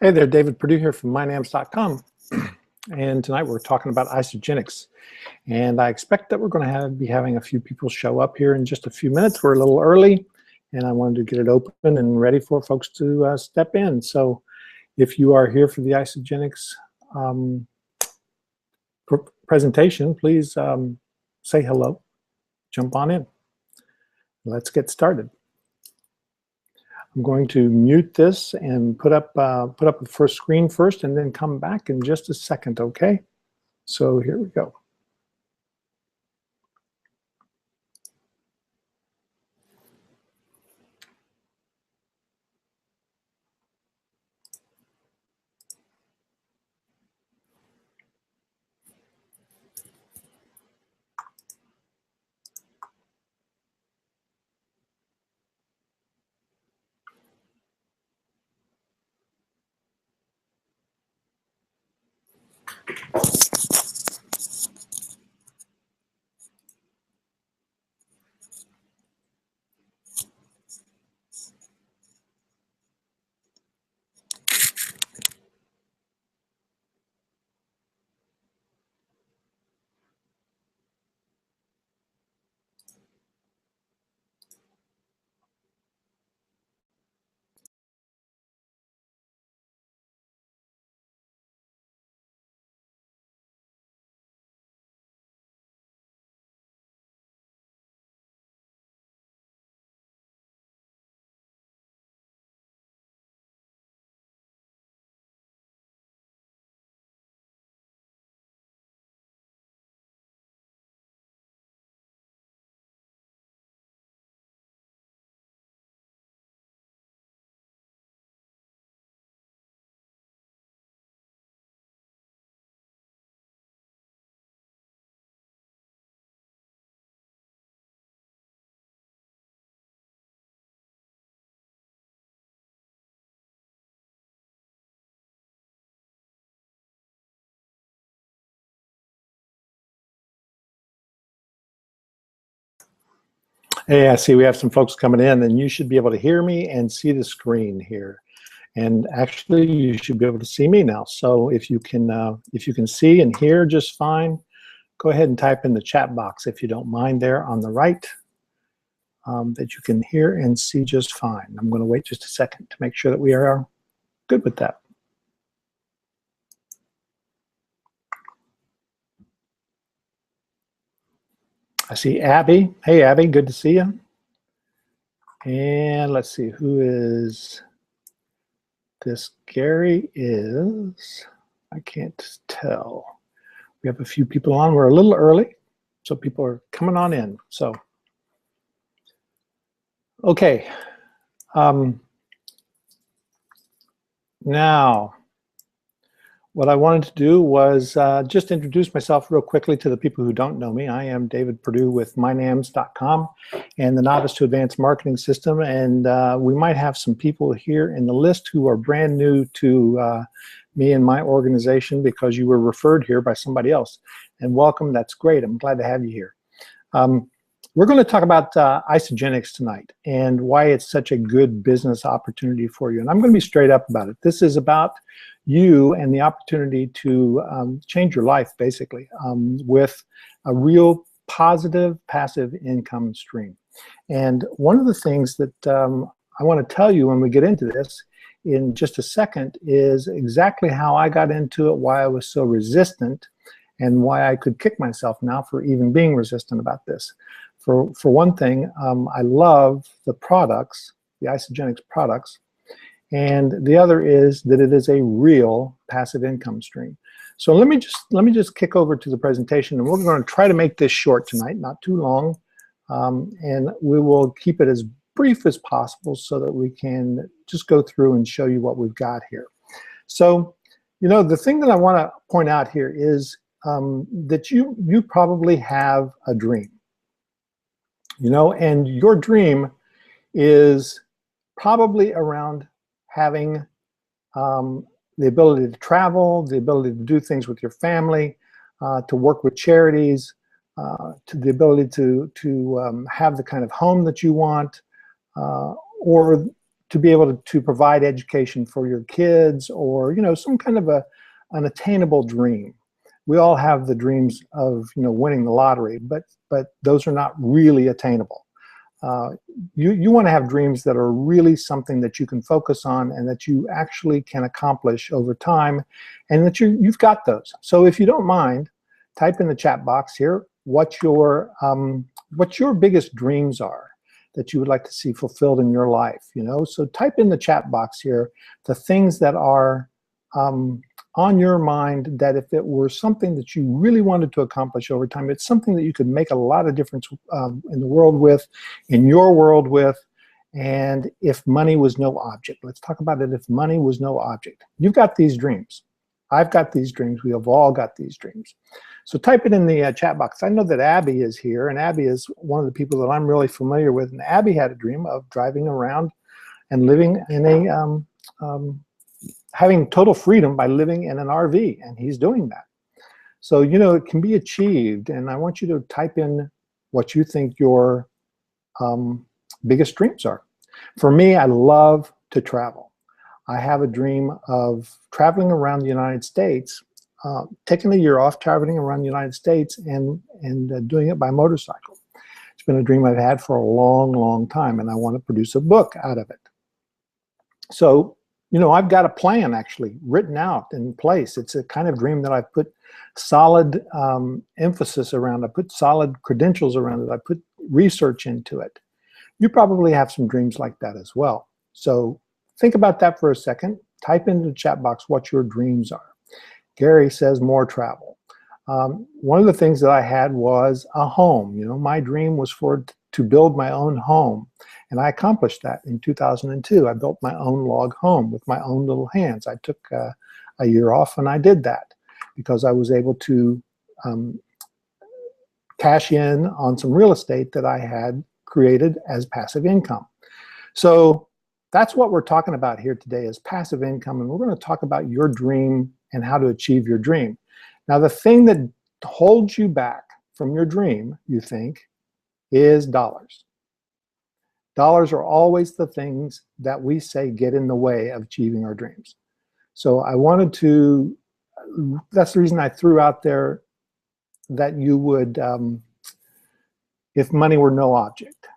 Hey there, David Perdue here from mynams.com. And tonight we're talking about Isagenix. And I expect that we're going to be having a few people show up here in just a few minutes. We're a little early, and I wanted to get it open and ready for folks to step in. So if you are here for the Isagenix presentation, please say hello, jump on in. Let's get started. I'm going to mute this and put up the first screen first and then come back in just a second, okay? So here we go. Hey, I see we have some folks coming in, and you should be able to hear me and see the screen here. And actually, you should be able to see me now. So if you can see and hear just fine, go ahead and type in the chat box if you don't mind there on the right that you can hear and see just fine. I'm going to wait just a second to make sure that we are good with that. I see Abby. Hey, Abby, good to see you. And let's see, who is this? Gary is, I can't tell. We have a few people on. We're a little early, so people are coming on in. So, okay. Now, what I wanted to do was just introduce myself real quickly to the people who don't know me. I am David Perdue with mynams.com and the Novice to Advanced Marketing System. And we might have some people here in the list who are brand new to me and my organization because you were referred here by somebody else. And welcome, that's great. I'm glad to have you here. We're going to talk about Isagenix tonight and why it's such a good business opportunity for you. And I'm going to be straight up about it. This is about you and the opportunity to change your life, basically, with a real positive passive income stream. And one of the things that I want to tell you when we get into this in just a second is exactly how I got into it, why I was so resistant, and why I could kick myself now for even being resistant about this. For one thing, I love the products, the Isagenix products, and the other is that it is a real passive income stream. So let me just kick over to the presentation, and we're going to try to make this short tonight, not too long, and we will keep it as brief as possible so that we can just go through and show you what we've got here. So, you know, the thing that I want to point out here is that you probably have a dream. You know, and your dream is probably around having the ability to travel, the ability to do things with your family, to work with charities, to the ability to have the kind of home that you want, or to be able to provide education for your kids, or some kind of an attainable dream. We all have the dreams of winning the lottery, but those are not really attainable. You want to have dreams that are really something that you can focus on and that you actually can accomplish over time, and that you've got those. So if you don't mind, type in the chat box here what your biggest dreams are that you would like to see fulfilled in your life. So type in the chat box here the things that are on your mind, that if it were something that you really wanted to accomplish over time, it's something that you could make a lot of difference in the world with, in your world with, and if money was no object. Let's talk about it if money was no object. You've got these dreams. I've got these dreams. We have all got these dreams. So type it in the chat box. I know that Abby is here, and Abby is one of the people that I'm really familiar with. And Abby had a dream of driving around and living in having total freedom by living in an RV, and he's doing that. So, it can be achieved, and I want you to type in what you think your biggest dreams are. For me, I love to travel. I have a dream of traveling around the United States, taking a year off, traveling around the United States and doing it by motorcycle. It's been a dream I've had for a long, long time, and I want to produce a book out of it. So, I've got a plan actually written out in place. It's a kind of dream that I've put solid emphasis around. I put solid credentials around it. I put research into it. You probably have some dreams like that as well. So think about that for a second. Type into the chat box what your dreams are. Gary says more travel. One of the things that I had was a home. My dream was to build my own home. And I accomplished that in 2002. I built my own log home with my own little hands. I took a year off and I did that because I was able to cash in on some real estate that I had created as passive income. So that's what we're talking about here today, is passive income. And we're going to talk about your dream and how to achieve your dream. Now, the thing that holds you back from your dream, you think, is dollars. Dollars are always the things that we say get in the way of achieving our dreams. So I wanted to, that's the reason I threw out there that you would, if money were no object.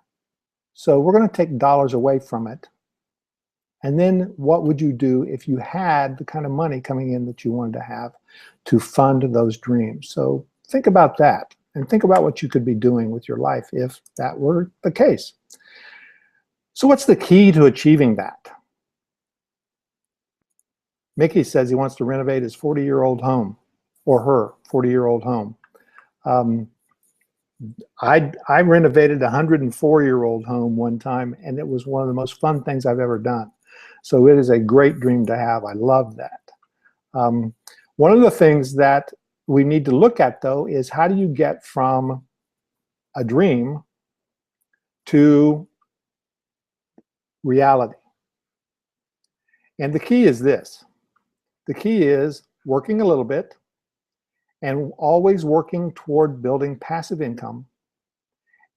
So we're going to take dollars away from it. And then what would you do if you had the kind of money coming in that you wanted to have to fund those dreams? So think about that, and think about what you could be doing with your life if that were the case. So what's the key to achieving that? Mickey says he wants to renovate his 40-year-old home, or her 40-year-old home. I renovated a 104-year-old home one time, and it was one of the most fun things I've ever done. So it is a great dream to have. I love that. One of the things that we need to look at, though, is how do you get from a dream to reality? And the key is this. The key is working a little bit and always working toward building passive income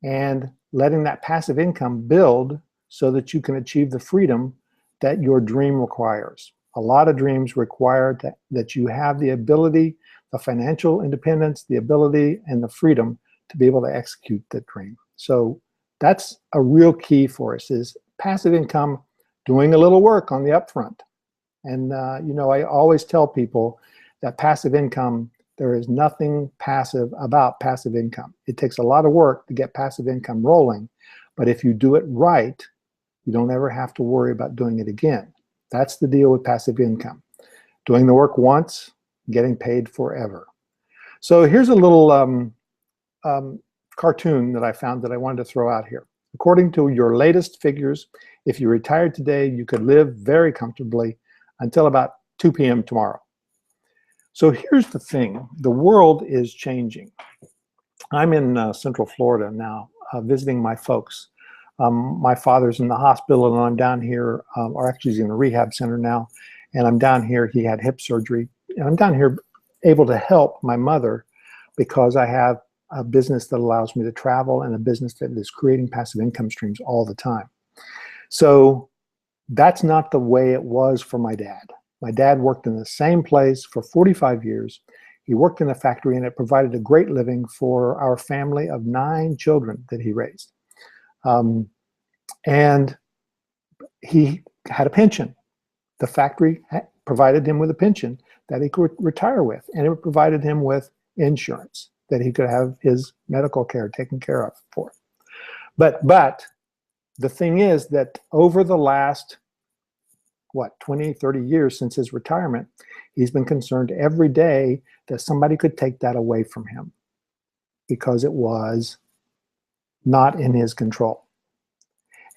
and letting that passive income build so that you can achieve the freedom that your dream requires. A lot of dreams require that you have the ability, the financial independence, the ability, and the freedom to be able to execute that dream. So that's a real key for us, is passive income, doing a little work on the upfront. And I always tell people that passive income, there is nothing passive about passive income. It takes a lot of work to get passive income rolling, but if you do it right, you don't ever have to worry about doing it again. That's the deal with passive income. Doing the work once, getting paid forever. So here's a little cartoon that I found that I wanted to throw out here. According to your latest figures, if you retired today, you could live very comfortably until about 2 p.m. tomorrow. So here's the thing. The world is changing. I'm in Central Florida now, visiting my folks. My father's in the hospital, and I'm down here, or actually he's in a rehab center now, and I'm down here. He had hip surgery, and I'm down here able to help my mother because I have a business that allows me to travel and a business that is creating passive income streams all the time. So That's not the way it was for my dad. My dad worked in the same place for 45 years. He worked in a factory, and it provided a great living for our family of 9 children that he raised. And he had a pension. The factory provided him with a pension that he could retire with, and it provided him with insurance that he could have his medical care taken care of for. But the thing is that over the last, 20, 30 years since his retirement, he's been concerned every day that somebody could take that away from him because it was not in his control.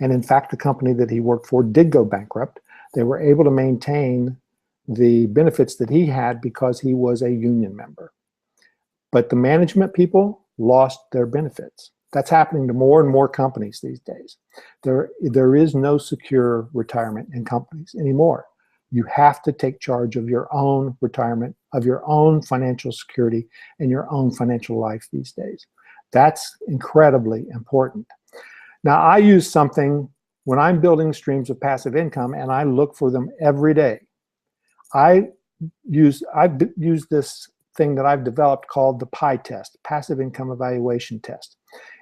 And in fact, the company that he worked for did go bankrupt. They were able to maintain the benefits that he had because he was a union member. But the management people lost their benefits. That's happening to more and more companies these days. There is no secure retirement in companies anymore. You have to take charge of your own retirement, of your own financial security, and your own financial life these days. That's incredibly important. Now, I use something when I'm building streams of passive income, and I look for them every day. I've used this thing that I've developed called the PI test, Passive Income Evaluation Test.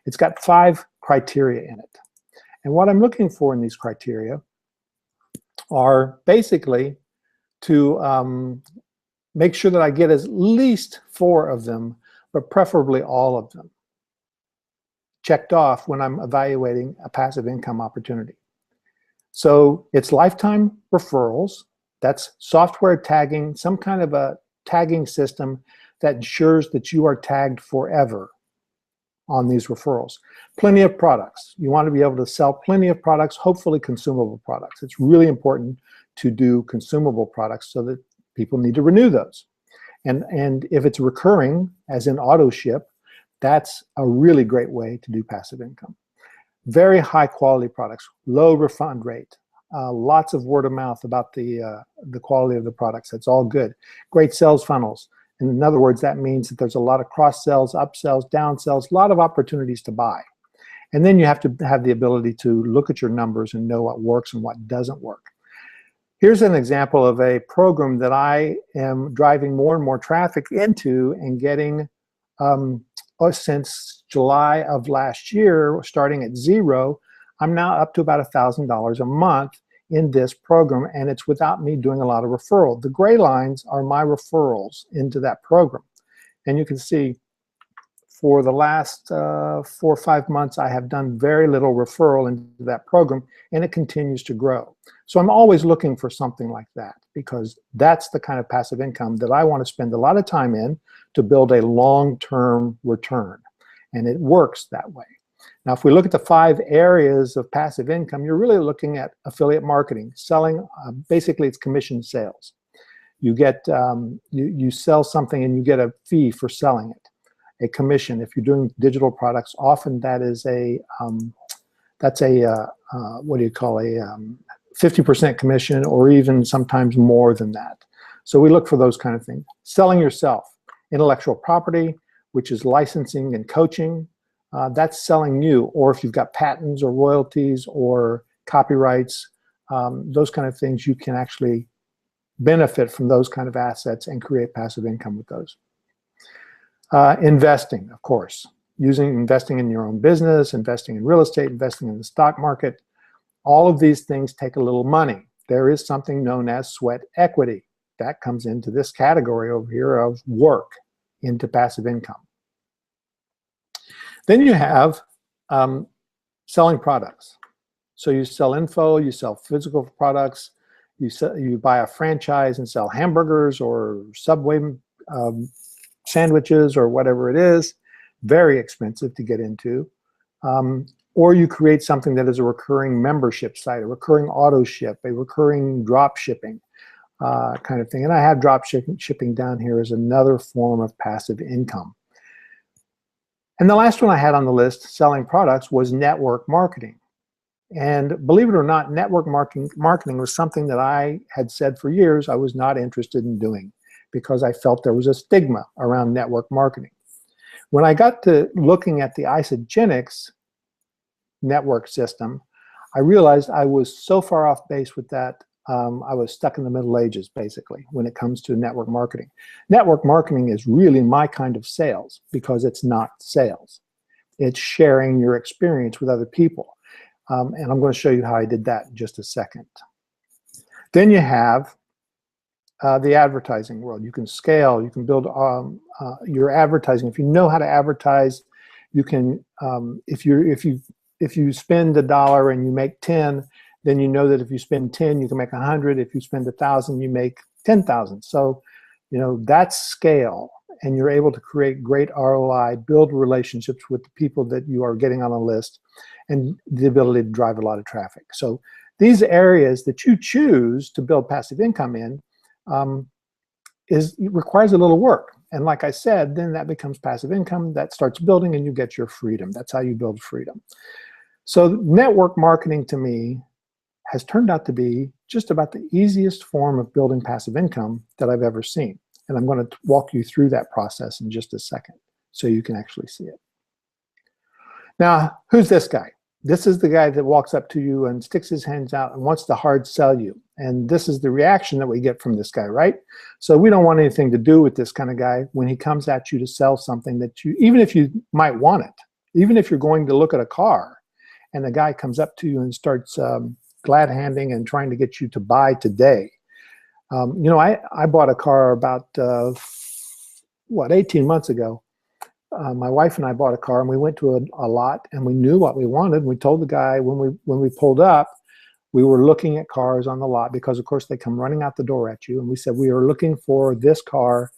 It's got 5 criteria in it. And what I'm looking for in these criteria are basically to make sure that I get at least 4 of them, but preferably all of them checked off when I'm evaluating a passive income opportunity. So it's lifetime referrals. That's software tagging, some kind of a tagging system that ensures that you are tagged forever on these referrals. Plenty of products. You want to be able to sell plenty of products, hopefully consumable products. It's really important to do consumable products so that people need to renew those. And if it's recurring, as in auto ship, that's a really great way to do passive income. Very high quality products, low refund rate, lots of word of mouth about the quality of the products. That's all good. Great sales funnels. In other words, that means that there's a lot of cross sells, upsells, downsells, a lot of opportunities to buy. And then you have to have the ability to look at your numbers and know what works and what doesn't work. Here's an example of a program that I am driving more and more traffic into and getting since July of last year, starting at 0, I'm now up to about $1,000 a month in this program, and it's without me doing a lot of referral. The gray lines are my referrals into that program. And you can see for the last 4 or 5 months, I have done very little referral into that program, and it continues to grow. So I'm always looking for something like that, because that's the kind of passive income that I want to spend a lot of time in to build a long-term return. And it works that way. Now, if we look at the 5 areas of passive income, you're really looking at affiliate marketing, selling, basically it's commission sales. You get, you sell something and you get a fee for selling it, a commission. If you're doing digital products, often that is a, what do you call, a 50% commission, or even sometimes more than that. So we look for those kind of things. Selling yourself, intellectual property, which is licensing and coaching. That's selling you, or if you've got patents or royalties or copyrights, those kind of things, you can actually benefit from those kind of assets and create passive income with those. Investing, of course, investing in your own business, investing in real estate, investing in the stock market. All of these things take a little money. There is something known as sweat equity. That comes into this category over here of work into passive income. Then you have selling products. So you sell info, you sell physical products, you buy a franchise and sell hamburgers or Subway sandwiches or whatever it is. Very expensive to get into. Or you create something that is a recurring membership site, a recurring auto ship, a recurring drop shipping kind of thing. And I have drop shipping down here as another form of passive income. And the last one I had on the list, selling products, was network marketing. And believe it or not, network marketing was something that I had said for years I was not interested in doing because I felt there was a stigma around network marketing. When I got to looking at the Isagenix network system, I realized I was so far off base with that. I was stuck in the Middle Ages, basically, when it comes to network marketing. Network marketing is really my kind of sales because it's not sales. It's sharing your experience with other people. And I'm going to show you how I did that in just a second. Then you have the advertising world. You can scale, you can build your advertising. If you know how to advertise, you can, if you spend $1 and you make 10, then you know that if you spend 10, you can make 100. If you spend 1,000, you make 10,000. So, you know, that's scale, and you're able to create great ROI, build relationships with the people that you are getting on a list, and the ability to drive a lot of traffic. So these areas that you choose to build passive income in requires a little work. And like I said, then that becomes passive income that starts building, and you get your freedom. That's how you build freedom. So network marketing to me has turned out to be just about the easiest form of building passive income that I've ever seen. And I'm going to walk you through that process in just a second so you can actually see it. Now, who's this guy? This is the guy that walks up to you and sticks his hands out and wants to hard sell you. And this is the reaction that we get from this guy, right? So we don't want anything to do with this kind of guy when he comes at you to sell something that you, even if you might want it, even if you're going to look at a car and the guy comes up to you and starts glad-handing and trying to get you to buy today. You know, I bought a car about, 18 months ago. My wife and I bought a car, and we went to a lot, and we knew what we wanted. We told the guy when we pulled up, we were looking at cars on the lot because, of course, they come running out the door at you. And we said, we are looking for this car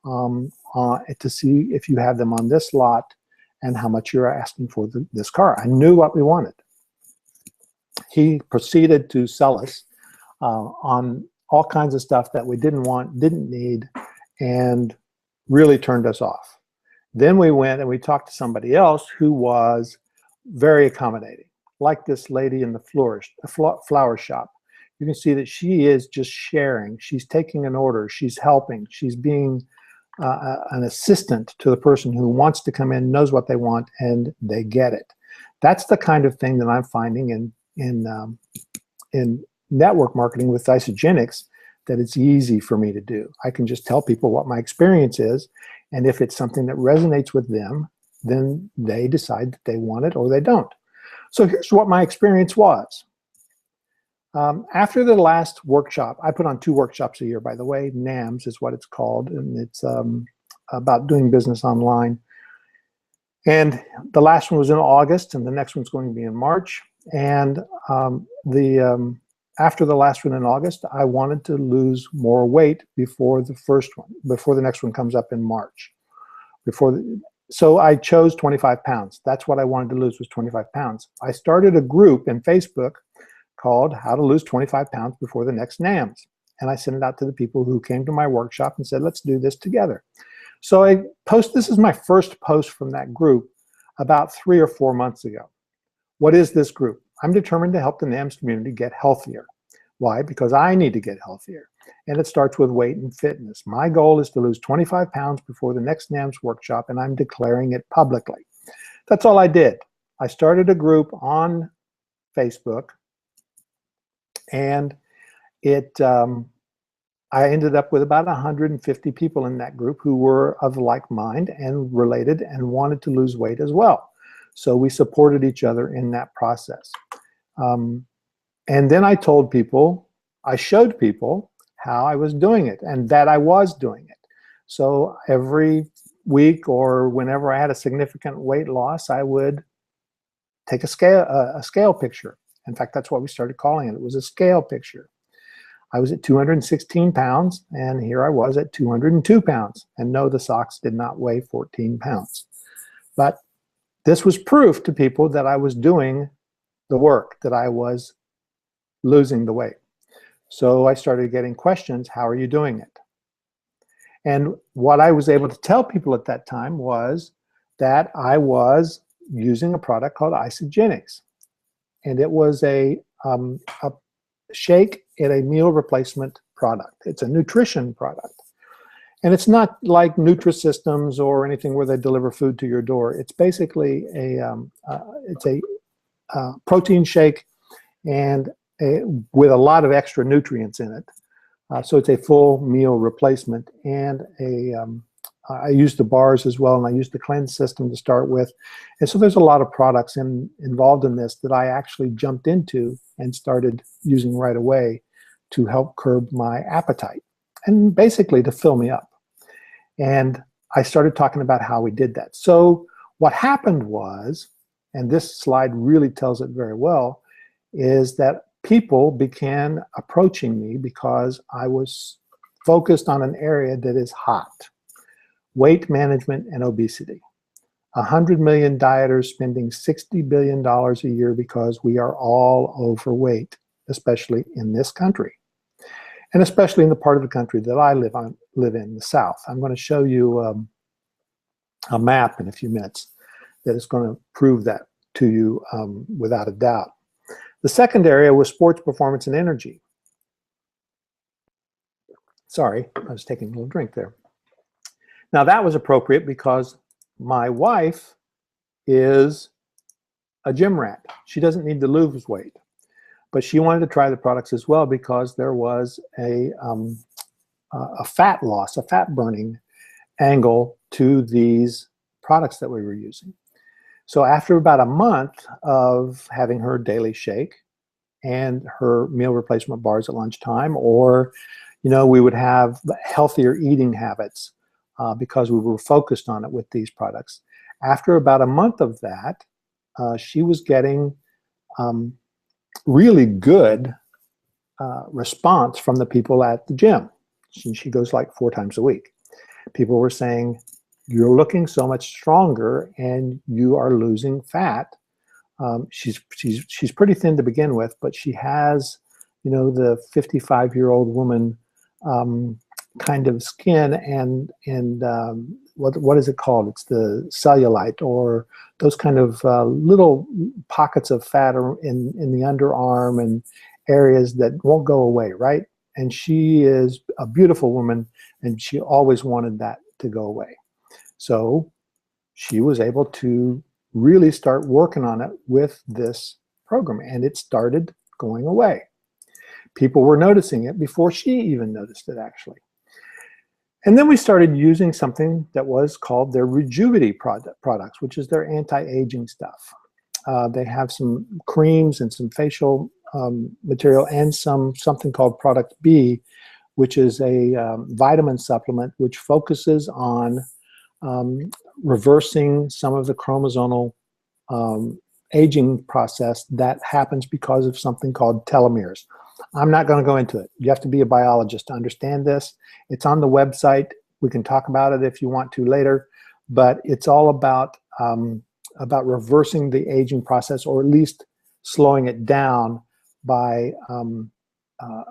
to see if you have them on this lot and how much you're asking for this car. I knew what we wanted. He proceeded to sell us on all kinds of stuff that we didn't want, didn't need, and really turned us off. Then we went and we talked to somebody else who was very accommodating, like this lady in the flower shop. You can see that she is just sharing. She's taking an order. She's helping. She's being an assistant to the person who wants to come in, knows what they want, and they get it. That's the kind of thing that I'm finding in network marketing with Isagenix, that it's easy for me to do. I can just tell people what my experience is, and if it's something that resonates with them, then they decide that they want it or they don't. So here's what my experience was. After the last workshop, I put on 2 workshops a year, by the way. NAMS is what it's called, and it's about doing business online. And the last one was in August, and the next one's going to be in March. And after the last one in August, I wanted to lose more weight before the next one comes up in March. So I chose 25 pounds. That's what I wanted to lose, was 25 pounds. I started a group in Facebook called How to Lose 25 Pounds Before the Next NAMS. And I sent it out to the people who came to my workshop and said, let's do this together. So this is my first post from that group about 3 or 4 months ago. What is this group? I'm determined to help the NAMS community get healthier. Why? Because I need to get healthier. And it starts with weight and fitness. My goal is to lose 25 pounds before the next NAMS workshop, and I'm declaring it publicly. That's all I did. I started a group on Facebook, and I ended up with about 150 people in that group who were of like mind and related and wanted to lose weight as well. So we supported each other in that process. And then I told people, I showed people how I was doing it and that I was doing it. So every week or whenever I had a significant weight loss, I would take a scale picture. In fact, that's what we started calling it. It was a scale picture. I was at 216 pounds, and here I was at 202 pounds. And no, the socks did not weigh 14 pounds. But this was proof to people that I was doing the work, that I was losing the weight. So I started getting questions, how are you doing it? And what I was able to tell people at that time was that I was using a product called Isagenix. And it was a shake and a meal replacement product. It's a nutrition product. And it's not like Nutrisystems or anything where they deliver food to your door. It's basically a protein shake and with a lot of extra nutrients in it. So it's a full meal replacement, and I use the bars as well, and I use the cleanse system to start with. And so there's a lot of products involved in this that I actually jumped into and started using right away to help curb my appetite and basically to fill me up. And I started talking about how we did that. So what happened was, and this slide really tells it very well, is that people began approaching me because I was focused on an area that is hot: weight management and obesity. 100 million dieters spending $60 billion a year because we are all overweight, especially in this country. And especially in the part of the country that I live in, the South. I'm going to show you a map in a few minutes that is going to prove that to you without a doubt. The second area was sports performance and energy. Sorry, I was taking a little drink there. Now that was appropriate because my wife is a gym rat. She doesn't need to lose weight, but she wanted to try the products as well because there was a fat loss, a fat burning angle to these products that we were using. So after about a month of having her daily shake and her meal replacement bars at lunchtime, or we would have healthier eating habits because we were focused on it with these products. After about a month of that, she was getting really good response from the people at the gym. She goes like 4 times a week. People were saying, "You're looking so much stronger and you are losing fat." She's pretty thin to begin with, but she has, the 55-year-old woman kind of skin and what is it called? It's the cellulite, or those kind of little pockets of fat in the underarm and areas that won't go away, right? And she is a beautiful woman, and she always wanted that to go away. So she was able to really start working on it with this program, and it started going away. People were noticing it before she even noticed it, actually. And then we started using something that was called their Rejuvenity products, which is their anti-aging stuff. They have some creams and some facial material and something called Product B, which is a vitamin supplement which focuses on reversing some of the chromosomal aging process that happens because of something called telomeres. I'm not going to go into it. You have to be a biologist to understand this. It's on the website. We can talk about it if you want to later, but it's all about reversing the aging process, or at least slowing it down by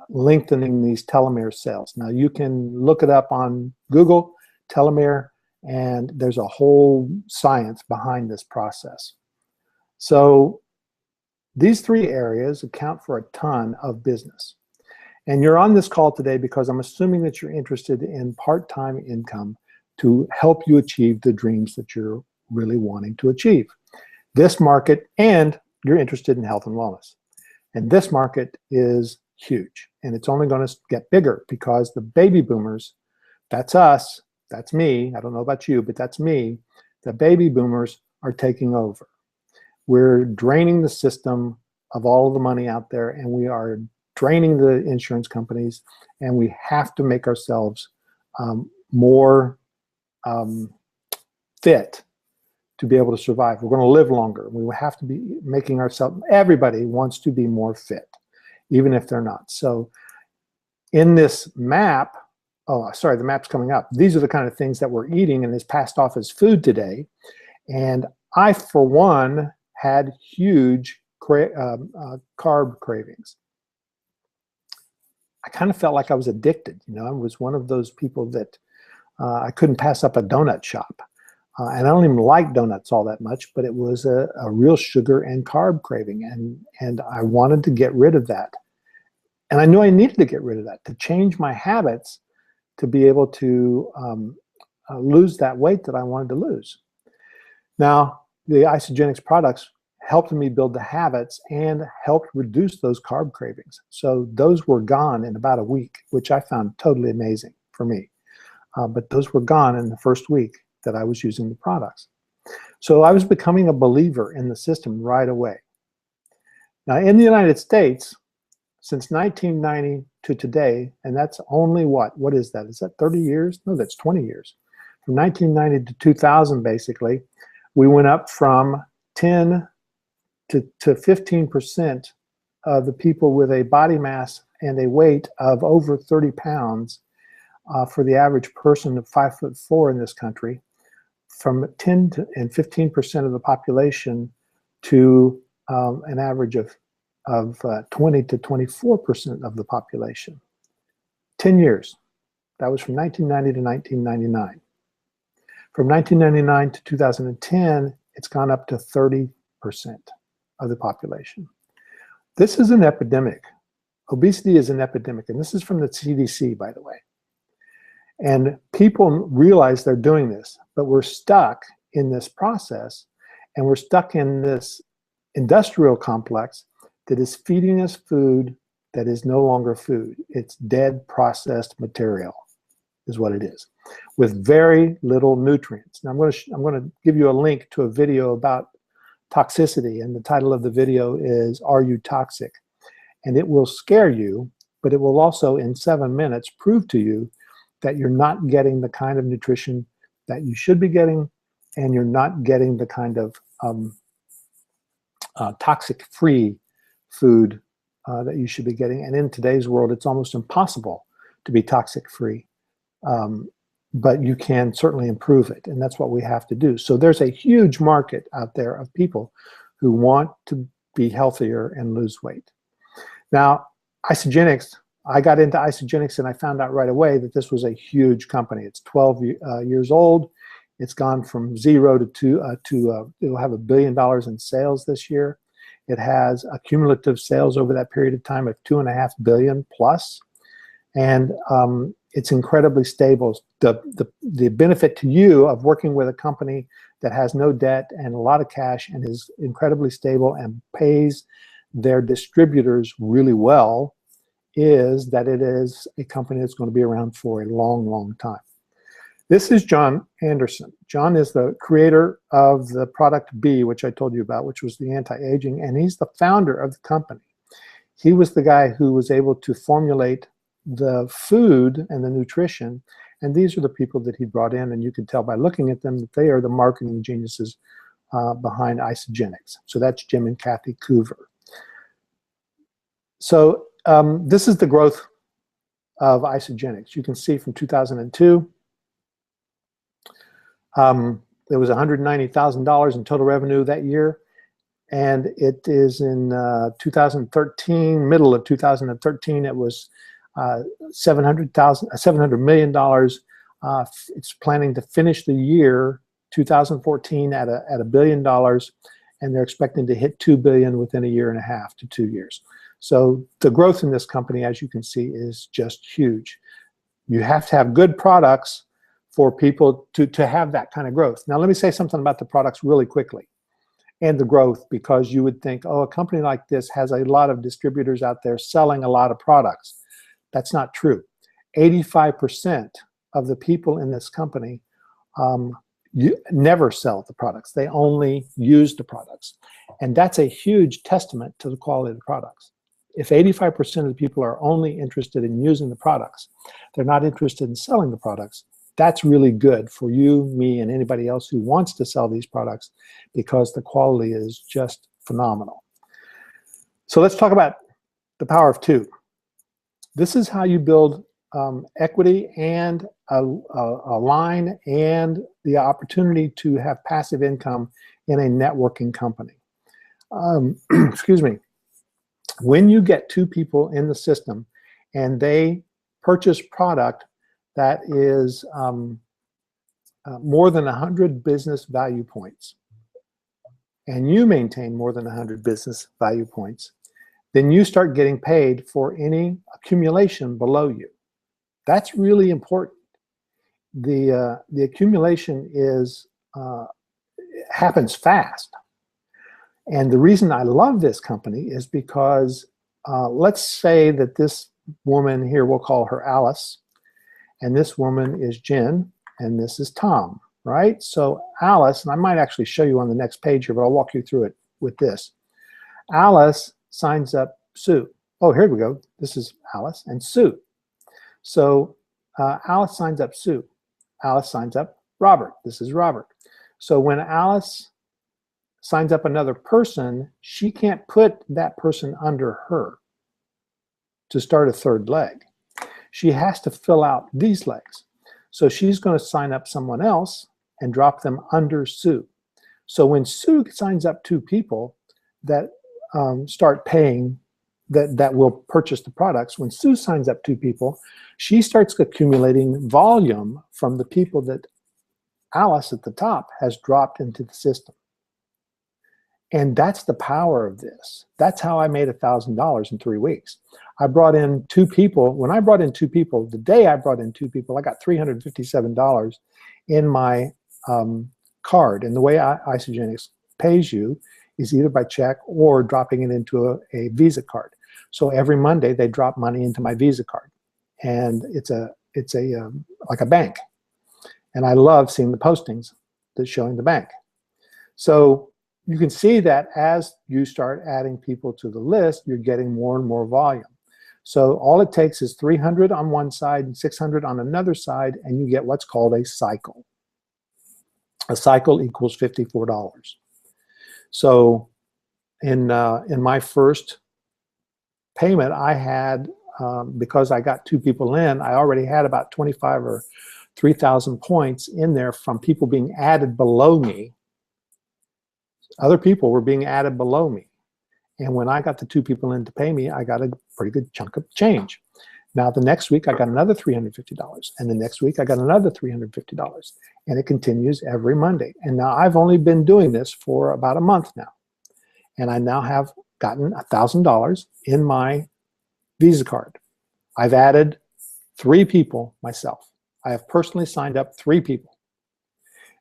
lengthening these telomere cells. Now you can look it up on Google, telomere, and there's a whole science behind this process. So these 3 areas account for a ton of business. And you're on this call today because I'm assuming that you're interested in part-time income to help you achieve the dreams that you're really wanting to achieve. This market, and you're interested in health and wellness. And this market is huge, and it's only going to get bigger because the baby boomers, that's us, that's me, I don't know about you, but that's me, the baby boomers are taking over. We're draining the system of all of the money out there, and we are draining the insurance companies, and we have to make ourselves more fit to be able to survive. We're going to live longer. We have to be making ourselves, everybody wants to be more fit, even if they're not. So in this map, oh, sorry, the map's coming up. These are the kind of things that we're eating and is passed off as food today. And I, for one, had huge carb cravings. I kind of felt like I was addicted. I was one of those people that I couldn't pass up a donut shop. And I don't even like donuts all that much, but it was a real sugar and carb craving. And I wanted to get rid of that. And I knew I needed to get rid of that, to change my habits, to be able to lose that weight that I wanted to lose. Now, the Isagenix products helped me build the habits and helped reduce those carb cravings. So those were gone in about a week, which I found totally amazing for me. But those were gone in the first week that I was using the products. So I was becoming a believer in the system right away. Now in the United States, since 1990 to today, and that's only what is that? Is that 30 years? No, that's 20 years. From 1990 to 2000, basically, we went up from 10 to 15% of the people with a body mass and a weight of over 30 pounds for the average person of 5'4" in this country, from 10 to, and 15% of the population to an average of 20 to 24% of the population. 10 years. That was from 1990 to 1999. From 1999 to 2010, it's gone up to 30% of the population. This is an epidemic. Obesity is an epidemic, and this is from the CDC, by the way. And people realize they're doing this, but we're stuck in this process, and we're stuck in this industrial complex that is feeding us food that is no longer food. It's dead processed material is what it is, with very little nutrients. Now I'm going to give you a link to a video about toxicity, and the title of the video is "Are You Toxic?" And it will scare you, but it will also in 7 minutes prove to you that you're not getting the kind of nutrition that you should be getting, and you're not getting the kind of toxic-free food that you should be getting. And in today's world, it's almost impossible to be toxic-free, but you can certainly improve it, and that's what we have to do. So there's a huge market out there of people who want to be healthier and lose weight. Now, Isagenix, I got into Isagenix and I found out right away that this was a huge company. It's 12 years old. It's gone from 0 to 2 it'll have $1 billion in sales this year. It has a cumulative sales over that period of time of $2.5 billion plus, and it's incredibly stable. The benefit to you of working with a company that has no debt and a lot of cash and is incredibly stable and pays their distributors really well is that it is a company that's going to be around for a long, long time. This is John Anderson. John is the creator of the product B, which I told you about, which was the anti-aging, and he's the founder of the company. He was the guy who was able to formulate the food and the nutrition, and these are the people that he brought in, and you can tell by looking at them that they are the marketing geniuses behind Isagenix. So that's Jim and Kathy Coover. So this is the growth of Isagenix. You can see from 2002, there was $190,000 in total revenue that year, and it is in 2013, middle of 2013, it was $700 million. It's planning to finish the year 2014 at $1 billion, and they're expecting to hit $2 billion within 1.5 to 2 years. So the growth in this company, as you can see, is just huge. You have to have good products for people to have that kind of growth. Now let me say something about the products really quickly and the growth, because you would think, oh, a company like this has a lot of distributors out there selling a lot of products. That's not true. 85% of the people in this company never sell the products. They only use the products. And that's a huge testament to the quality of the products. If 85% of the people are only interested in using the products, they're not interested in selling the products, that's really good for you, me, and anybody else who wants to sell these products, because the quality is just phenomenal. So let's talk about the power of two. This is how you build equity and a line and the opportunity to have passive income in a networking company. Excuse me. When you get two people in the system and they purchase product that is more than 100 business value points, and you maintain more than 100 business value points, then you start getting paid for any accumulation below you. That's really important. The accumulation is happens fast. And the reason I love this company is because let's say that this woman here, we'll call her Alice, and this woman is Jen, and this is Tom, right? So Alice, and I might actually show you on the next page here, but I'll walk you through it with this. Alice signs up Sue. Oh, here we go. This is Alice and Sue. So Alice signs up Sue. Alice signs up Robert. This is Robert. So when Alice signs up another person, she can't put that person under her to start a third leg. She has to fill out these legs. So she's going to sign up someone else and drop them under Sue. So when Sue signs up two people that start paying, that will purchase the products, when Sue signs up two people, she starts accumulating volume from the people that Alice at the top has dropped into the system. And that's the power of this. That's how I made $1,000 in 3 weeks. I brought in two people. When I brought in two people, the day I brought in two people, I got $357 in my card. And the way Isagenix pays you is either by check or dropping it into a Visa card. So every Monday they drop money into my Visa card, and it's like a bank. And I love seeing the postings that's showing the bank. So you can see that as you start adding people to the list, you're getting more and more volume. So all it takes is 300 on one side and 600 on another side, and you get what's called a cycle. A cycle equals $54. So in my first payment, I had, because I got two people in, I already had about 25 or 3,000 points in there from people being added below me. Other people were being added below me. And when I got the two people in to pay me, I got a pretty good chunk of change. Now, the next week, I got another $350. And the next week, I got another $350. And it continues every Monday. And now I've only been doing this for about a month now. And I now have gotten $1,000 in my Visa card. I've added 3 people myself. I have personally signed up 3 people.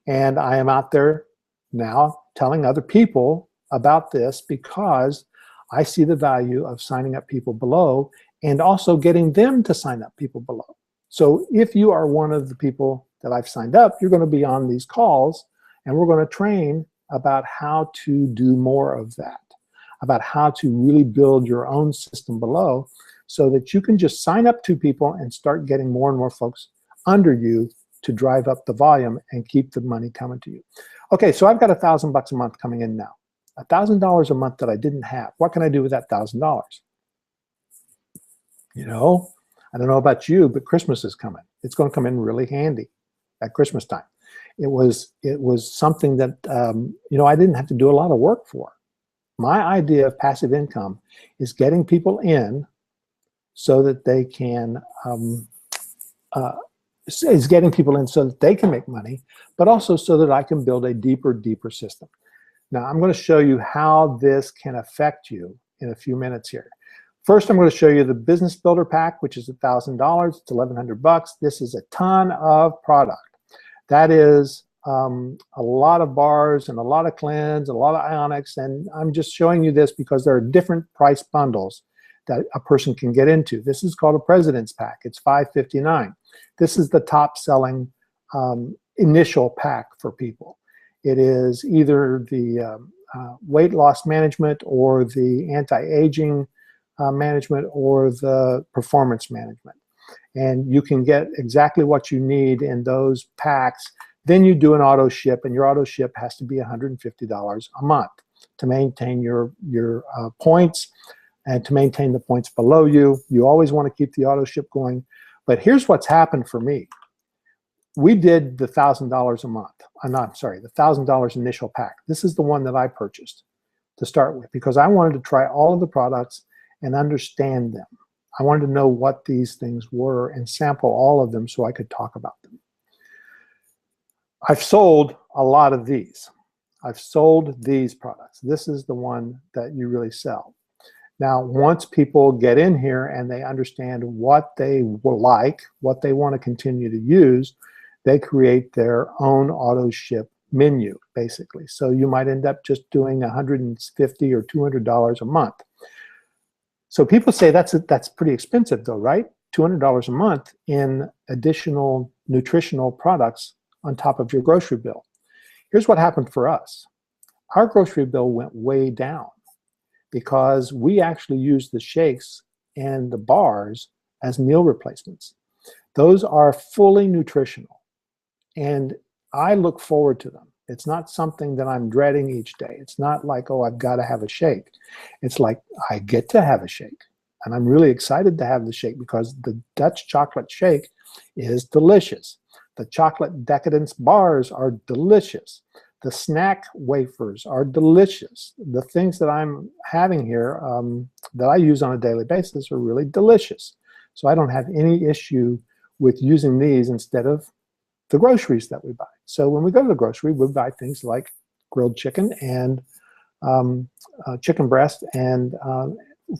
And I am out there now telling other people about this because I see the value of signing up people below and also getting them to sign up people below. So if you are one of the people that I've signed up, you're going to be on these calls, and we're going to train about how to do more of that, about how to really build your own system below so that you can just sign up 2 people and start getting more and more folks under you to drive up the volume and keep the money coming to you. Okay, so I've got $1,000 a month coming in now. $1,000 a month that I didn't have. What can I do with that $1,000? You know, I don't know about you, but Christmas is coming. It's going to come in really handy at Christmas time. It was something that you know, I didn't have to do a lot of work for. My idea of passive income is getting people in so that they can is getting people in so that they can make money, but also so that I can build a deeper system. Now, I'm going to show you how this can affect you in a few minutes here. First, I'm going to show you the Business Builder Pack, which is $1,000. It's $1,100. This is a ton of product. That is a lot of bars and a lot of cleanse, a lot of ionics, and I'm just showing you this because there are different price bundles that a person can get into. This is called a President's Pack. It's $559. This is the top selling initial pack for people. It is either the weight loss management or the anti-aging management or the performance management. And you can get exactly what you need in those packs. Then you do an auto ship, and your auto ship has to be $150 a month to maintain your points and to maintain the points below you. You always want to keep the auto ship going. But here's what's happened for me. We did the $1,000 a month. I'm not sorry, the $1,000 initial pack. This is the one that I purchased to start with because I wanted to try all of the products and understand them. I wanted to know what these things were and sample all of them so I could talk about them. I've sold a lot of these. I've sold these products. This is the one that you really sell. Now, once people get in here and they understand what they will like, what they want to continue to use, they create their own auto ship menu, basically. So you might end up just doing $150 or $200 a month. So people say that's pretty expensive though, right? $200 a month in additional nutritional products on top of your grocery bill. Here's what happened for us. Our grocery bill went way down because we actually used the shakes and the bars as meal replacements. Those are fully nutritional, and I look forward to them. It's not something that I'm dreading each day. It's not like, oh, I've got to have a shake. It's like, I get to have a shake. And I'm really excited to have the shake because the Dutch chocolate shake is delicious. The chocolate decadence bars are delicious. The snack wafers are delicious. The things that I'm having here that I use on a daily basis are really delicious. So I don't have any issue with using these instead of the groceries that we buy. So when we go to the grocery, we buy things like grilled chicken and chicken breast and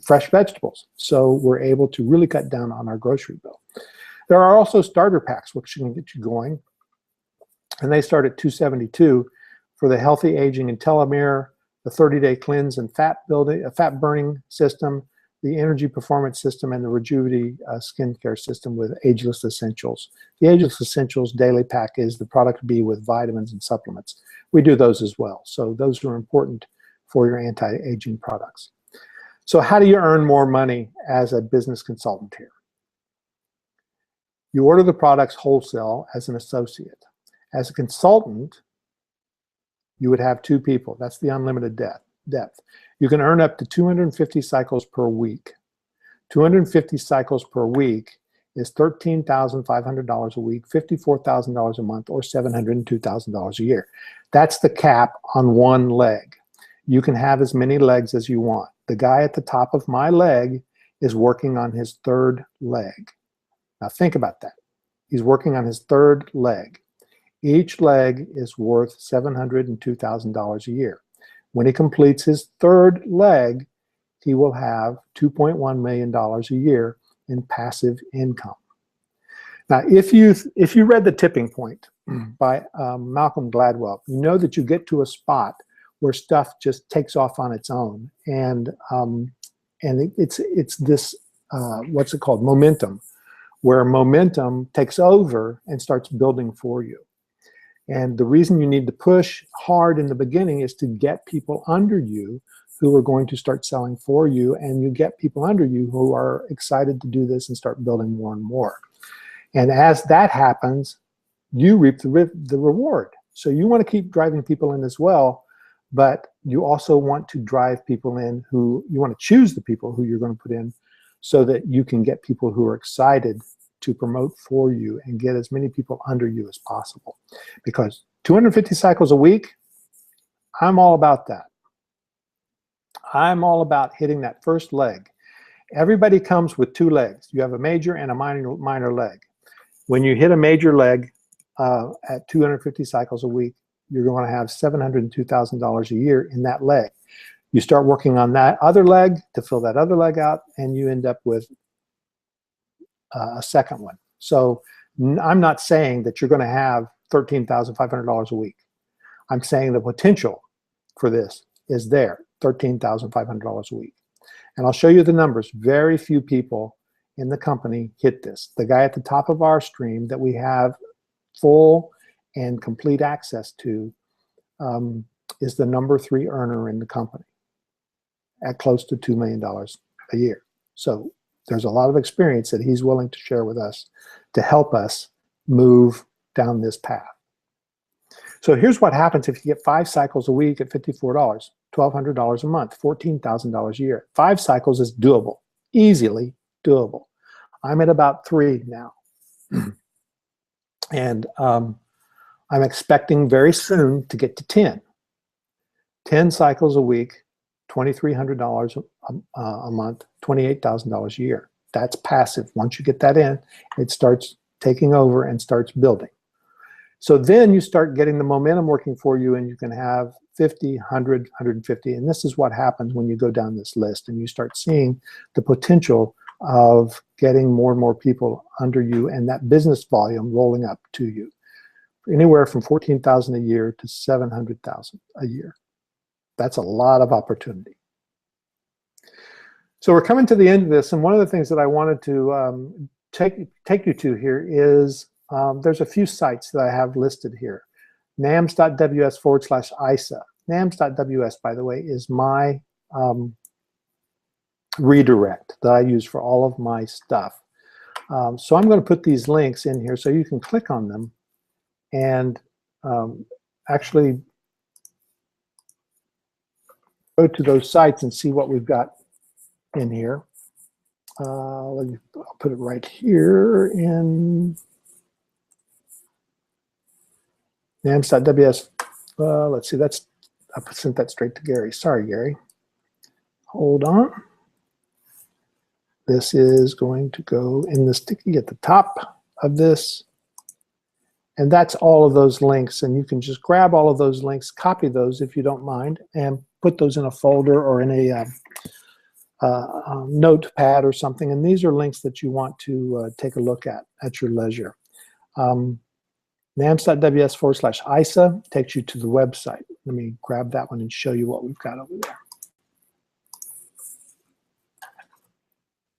fresh vegetables. So we're able to really cut down on our grocery bill. There are also starter packs, which can get you going. And they start at $272 for the healthy aging and telomere, the 30-day cleanse and fat burning system, the energy performance system, and the Rejuvenity skincare system with Ageless Essentials. The Ageless Essentials daily pack is the product B with vitamins and supplements. We do those as well. So those are important for your anti-aging products. So how do you earn more money as a business consultant here? You order the products wholesale as an associate. As a consultant, you would have 2 people. That's the unlimited depth. You can earn up to 250 cycles per week. 250 cycles per week is $13,500 a week, $54,000 a month, or $702,000 a year. That's the cap on one leg. You can have as many legs as you want. The guy at the top of my leg is working on his 3rd leg. Now think about that. He's working on his 3rd leg. Each leg is worth $702,000 a year. When he completes his 3rd leg, he will have $2.1 million a year in passive income. Now, if you read The Tipping Point by Malcolm Gladwell, you know that you get to a spot where stuff just takes off on its own, and it's this what's it called, momentum, where momentum takes over and starts building for you. And the reason you need to push hard in the beginning is to get people under you who are going to start selling for you, and you get people under you who are excited to do this and start building more and more. And as that happens, you reap the reward. So you want to keep driving people in as well, but you also want to drive people in who, you want to choose the people who you're going to put in so that you can get people who are excited to promote for you and get as many people under you as possible. Because 250 cycles a week, I'm all about that. I'm all about hitting that first leg. Everybody comes with 2 legs. You have a major and a minor leg. When you hit a major leg at 250 cycles a week, you're going to have $702,000 a year in that leg. You start working on that other leg to fill that other leg out, and you end up with a second one. So I'm not saying that you're going to have $13,500 a week. I'm saying the potential for this is there, $13,500 a week. And I'll show you the numbers. Very few people in the company hit this. The guy at the top of our stream that we have full and complete access to is the number 3 earner in the company at close to $2 million a year. So there's a lot of experience that he's willing to share with us to help us move down this path. So here's what happens if you get 5 cycles a week at $54, $1,200 a month, $14,000 a year. 5 cycles is doable, easily doable. I'm at about 3 now. And I'm expecting very soon to get to 10. 10 cycles a week, $2,300 a month, $28,000 a year. That's passive. Once you get that in, it starts taking over and starts building. So then you start getting the momentum working for you, and you can have 50, 100, 150. And this is what happens when you go down this list and you start seeing the potential of getting more and more people under you and that business volume rolling up to you. anywhere from 14,000 a year to 700,000 a year. That's a lot of opportunity. So we're coming to the end of this, and one of the things that I wanted to take you to here is there's a few sites that I have listed here. nams.ws/ISA. nams.ws, by the way, is my redirect that I use for all of my stuff. So I'm going to put these links in here so you can click on them and actually go to those sites and see what we've got in here. I'll put it right here in nams.ws. Let's see, I sent that straight to Gary. Sorry, Gary. Hold on. This is going to go in the sticky at the top of this. And that's all of those links. And you can just grab all of those links, copy those if you don't mind, and put those in a folder or in a notepad or something. And these are links that you want to take a look at your leisure. nams.ws/ISA takes you to the website. Let me grab that one and show you what we've got over there.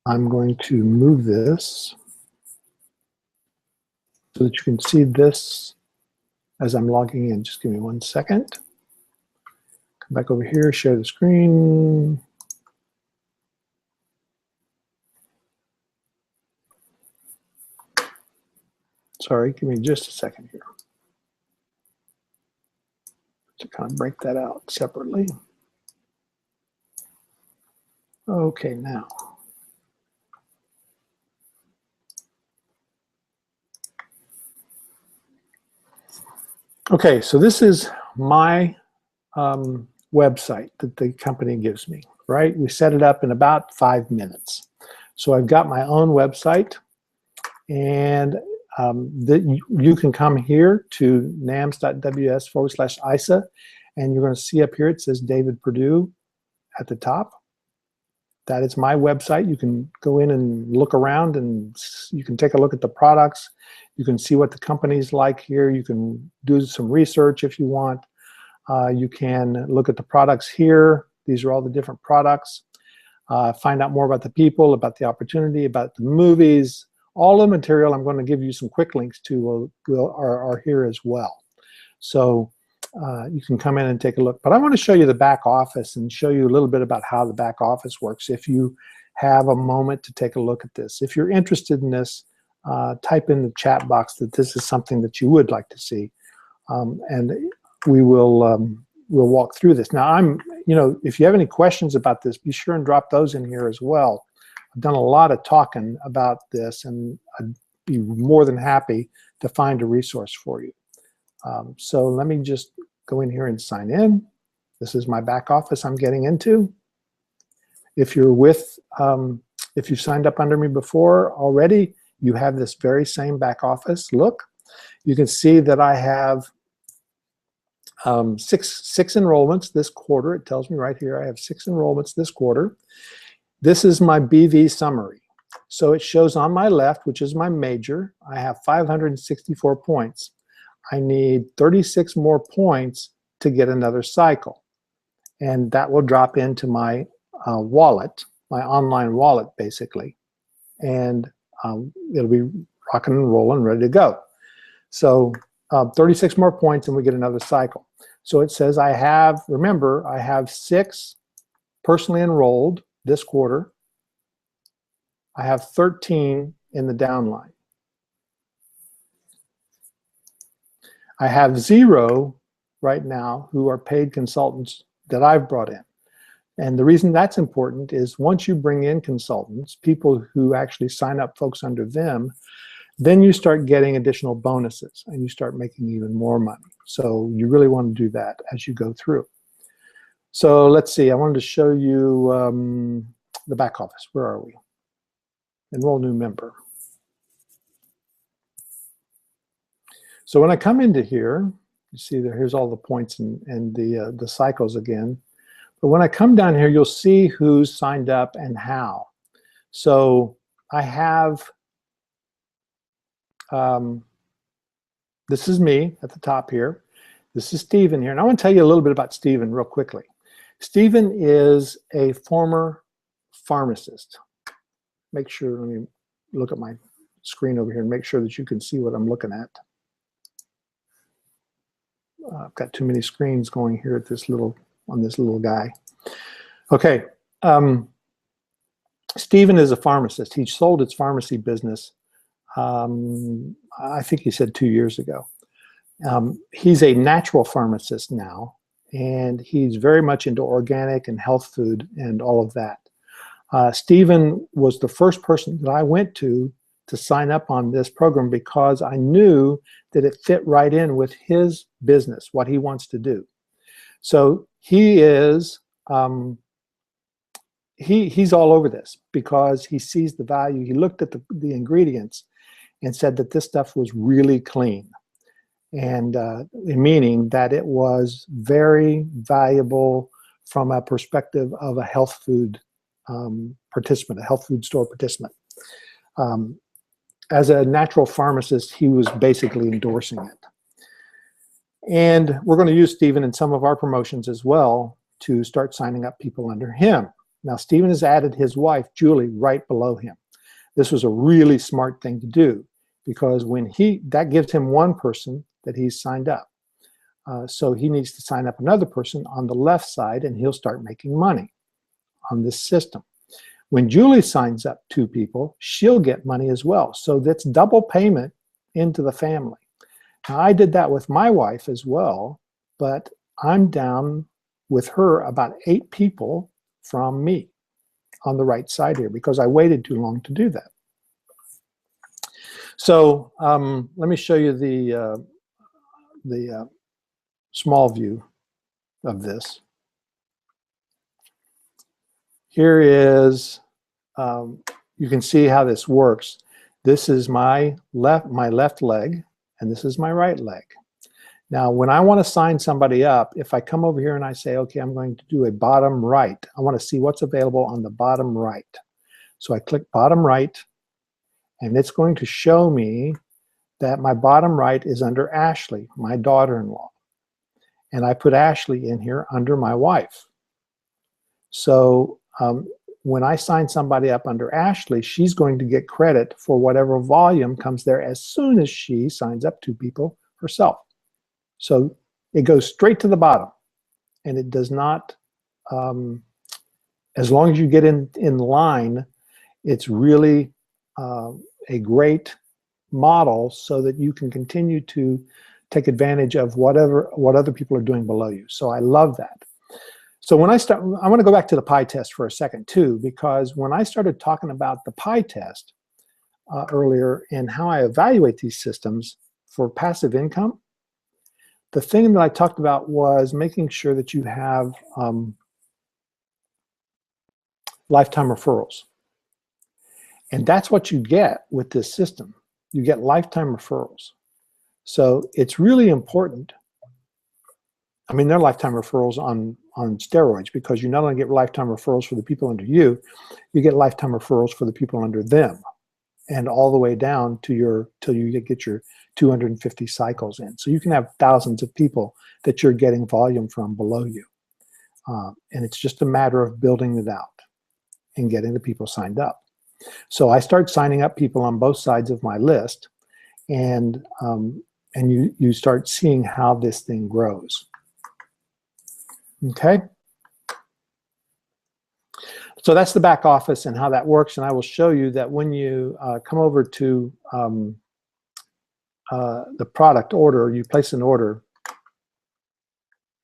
I'm going to move this so that you can see this as I'm logging in. Just give me 1 second. Come back over here, share the screen. Sorry, give me just a second here to kind of break that out separately. Okay, now. Okay, so this is my website that the company gives me, right? We set it up in about 5 minutes. So I've got my own website, and you can come here to nams.ws/ISA, and you're going to see up here it says David Perdue at the top. That is my website. You can go in and look around, and you can take a look at the products. You can see what the company's like here. You can do some research if you want. You can look at the products here. These are all the different products. Find out more about the people, about the opportunity, about the movies. All the material I'm going to give you some quick links to are here as well. So you can come in and take a look. But I want to show you the back office and show you a little bit about how the back office works if you have a moment to take a look at this. If you're interested in this, type in the chat box that this is something that you would like to see, and we will we'll walk through this. Now, if you have any questions about this, be sure and drop those in here as well. I've done a lot of talking about this, and I'd be more than happy to find a resource for you. So let me just go in here and sign in. This is my back office I'm getting into. If you're if you signed up under me before already, you have this very same back office. Look, you can see that I have six enrollments this quarter. It tells me right here I have 6 enrollments this quarter. This is my BV summary. So it shows on my left, which is my major, I have 564 points. I need 36 more points to get another cycle. And that will drop into my wallet, my online wallet, basically. And it'll be rocking and rolling, ready to go. So 36 more points and we get another cycle. So it says I have, remember, I have 6 personally enrolled this quarter. I have 13 in the downline. I have 0 right now who are paid consultants that I've brought in. And the reason that's important is once you bring in consultants, people who actually sign up folks under them, then you start getting additional bonuses and you start making even more money. So you really want to do that as you go through. So let's see, I wanted to show you the back office. Where are we? Enroll new member. So when I come into here, you see there, here's all the points and the cycles again. But when I come down here, you'll see who's signed up and how. So I have This is me at the top here. This is Stephen here. And I want to tell you a little bit about Stephen real quickly. Stephen is a former pharmacist. Make sure, let me look at my screen over here and make sure that you can see what I'm looking at. I've got too many screens going here at this little, on this little guy. Okay. Stephen is a pharmacist. He sold his pharmacy business, I think he said 2 years ago. He's a natural pharmacist now, and he's very much into organic and health food and all of that. Stephen was the first person that I went to sign up on this program because I knew that it fit right in with his business, what he wants to do. So he is, he's all over this because he sees the value. He looked at the ingredients and said that this stuff was really clean, and meaning that it was very valuable from a perspective of a health food participant, a health food store participant. As a natural pharmacist, he was basically endorsing it. And we're going to use Stephen in some of our promotions as well to start signing up people under him. Now, Stephen has added his wife, Julie, right below him. This was a really smart thing to do because when that gives him one person that he's signed up. So he needs to sign up another person on the left side, and he'll start making money on this system. When Julie signs up 2 people, she'll get money as well. So that's double payment into the family. Now, I did that with my wife as well, but I'm down with her about 8 people from me on the right side here because I waited too long to do that. So let me show you the small view of this. Here is, you can see how this works. This is my left leg, and this is my right leg. Now, when I want to sign somebody up, if I come over here and I say, okay, I'm going to do a bottom right, I want to see what's available on the bottom right. So I click bottom right, and it's going to show me that my bottom right is under Ashley, my daughter-in-law. And I put Ashley in here under my wife. So when I sign somebody up under Ashley, she's going to get credit for whatever volume comes there as soon as she signs up 2 people herself. So it goes straight to the bottom, and it does not, as long as you get in line, it's really a great model so that you can continue to take advantage of what other people are doing below you. So I love that. So when I want to go back to the pie test for a second too, because when I started talking about the pie test earlier and how I evaluate these systems for passive income, the thing that I talked about was making sure that you have lifetime referrals. And that's what you get with this system. You get lifetime referrals. So it's really important. I mean, they're lifetime referrals on steroids because you not only get lifetime referrals for the people under you, you get lifetime referrals for the people under them, and all the way down to till you get your 250 cycles in. So you can have thousands of people that you're getting volume from below you. And it's just a matter of building it out and getting the people signed up. So I start signing up people on both sides of my list, and you start seeing how this thing grows. Okay? So that's the back office and how that works, and I will show you that when you come over to the product order, you place an order.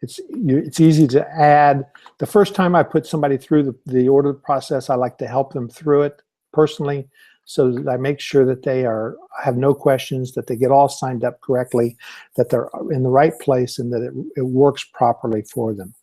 It's easy to add. The first time I put somebody through the order process, I like to help them through it personally, so that I make sure that they have no questions, that they get all signed up correctly, that they're in the right place, and that it works properly for them.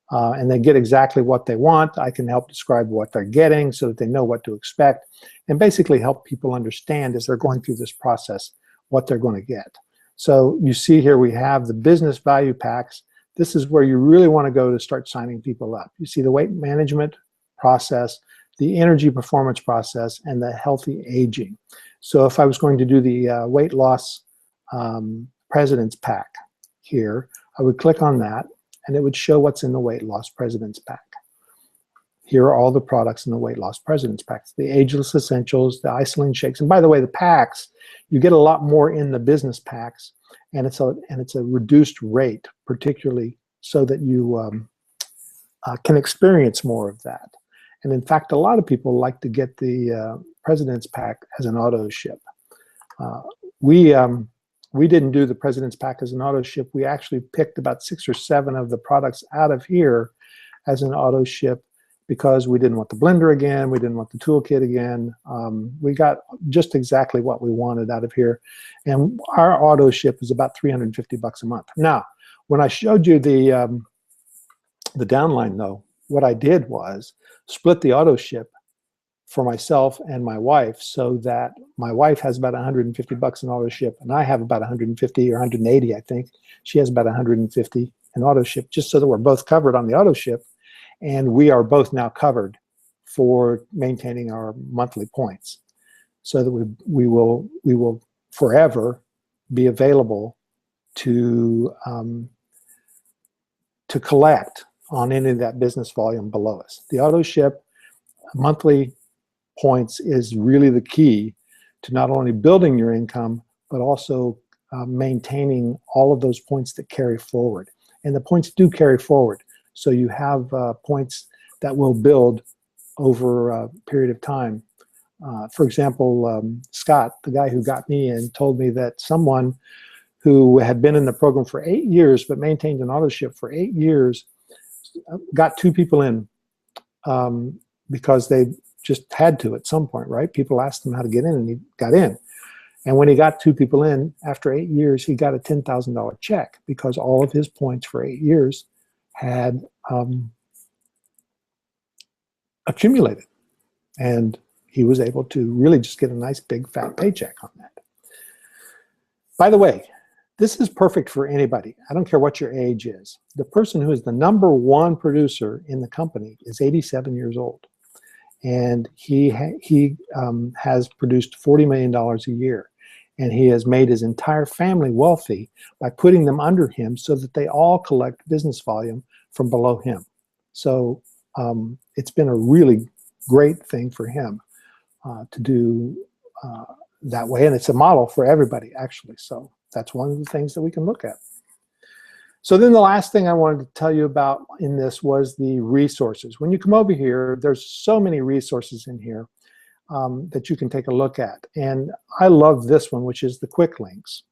And they get exactly what they want. I can help describe what they're getting so that they know what to expect, and basically help people understand as they're going through this process what they're going to get. So you see here we have the business value packs. This is where you really want to go to start signing people up. You see the weight management process, the energy performance process, and the healthy aging. So if I was going to do the weight loss President's Pack here, I would click on that, and it would show what's in the Weight Loss President's Pack. Here are all the products in the Weight Loss President's Packs, the Ageless Essentials, the Isagenix shakes. And by the way, the packs, you get a lot more in the business packs, and it's a reduced rate, particularly so that you can experience more of that. And in fact, a lot of people like to get the President's Pack as an auto ship. We didn't do the President's Pack as an auto ship. We actually picked about 6 or 7 of the products out of here as an auto ship, because we didn't want the blender again, we didn't want the toolkit again. We got just exactly what we wanted out of here. And our auto ship is about $350 a month. Now, when I showed you the downline though, what I did was split the auto ship for myself and my wife, so that my wife has about $150 in auto ship, and I have about 150 or 180, I think. She has about 150 in auto ship, just so that we're both covered on the auto ship. And we are both now covered for maintaining our monthly points, so that we will forever be available to collect on any of that business volume below us. The auto ship monthly points is really the key to not only building your income, but also maintaining all of those points that carry forward. And the points do carry forward. So you have points that will build over a period of time. For example, Scott, the guy who got me in, told me that someone who had been in the program for 8 years but maintained an auto ship for 8 years got 2 people in because they just had to at some point, right? People asked him how to get in, and he got in. And when he got 2 people in, after 8 years, he got a $10,000 check, because all of his points for 8 years had accumulated, and he was able to really just get a nice big fat paycheck on that. By the way, this is perfect for anybody. I don't care what your age is. The person who is the #1 producer in the company is 87 years old, and he has produced $40 million a year. And he has made his entire family wealthy by putting them under him, so that they all collect business volume from below him. So it's been a really great thing for him to do that way. And it's a model for everybody, actually. So that's one of the things that we can look at. So then the last thing I wanted to tell you about in this was the resources. When you come over here, there's so many resources in here that you can take a look at. And I love this one, which is the quick links.